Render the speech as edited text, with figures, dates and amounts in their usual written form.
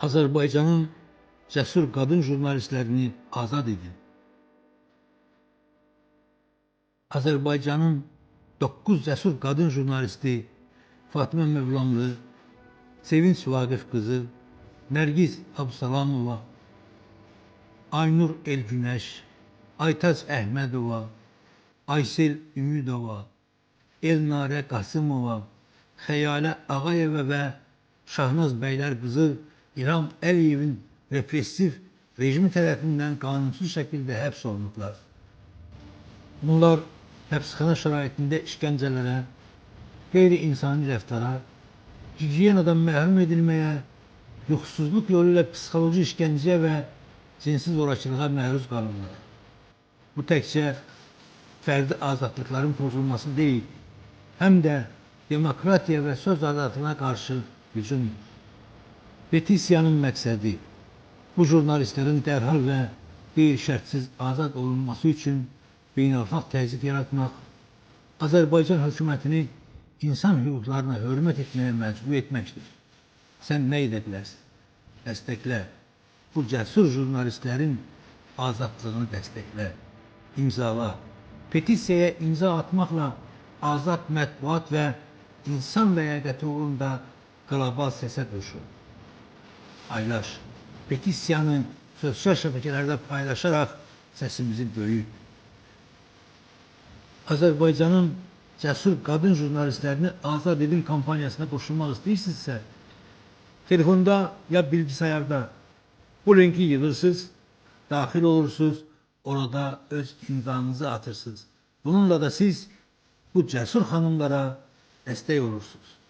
Azərbaycanın cəsur qadın jurnalistlərini azad edin. Azərbaycanın 9 cəsur qadın jurnalisti Fatimə Mövlamlı, Sevinç Vaqif qızı, Nərgiz Absalamova, Aynur Elgünəş, Aytac Əhmədova, Aysel Ümidova, Elnarə Qasımova, Xəyalə Ağayeva və Şahnaz Bəylər qızı İlham Əliyevin repressiv rejimi tərəfindən qanunsuz şəkildə həbs olunublar. Bunlar həbsxana şəraitində işgəncələrə, qeyri-insani rəftara, gigiyenadan məhrum edilməyə, yuxusuzluq yolu ilə psixoloji işgəncəyə və cinsi zorakılığa məruz qalırlar. Bu təkcə fərdi azadlıqların pozulması deyil, həm də demokratiya və söz azadlığına qarşı hücumdur. Petisiyanın məqsədi bu jurnalistlərin dərhal və qeyri-şərtsiz azad olunması üçün beynəlxalq təzyiq yaratmaq, Azərbaycan hökumətini insan hüquqlarına hörmət etməyə məcbur etməkdir. Sən nə edə bilərsən? Dəstəklə. Bu cəsur jurnalistlərin azadlığını dəstəklə. İmzala. Petisiyaya imza atmaqla azad mətbuat və insan ləyaqəti uğrunda qlobal səsə qoşul. Paylaş. Petisiyanı sosial şəbəkələrdə paylaşaraq səsimizi böyüt. Azərbaycanın cəsur qadın jurnalistlərini azad edin kampaniyasına qoşulmaq istəyirsinizsə, telefonda ya bilgisayarda bu linki yığırsınız, daxil olursunuz, orada öz imzanızı atırsınız. Bununla da siz bu cəsur xanımlara dəstək olursunuz.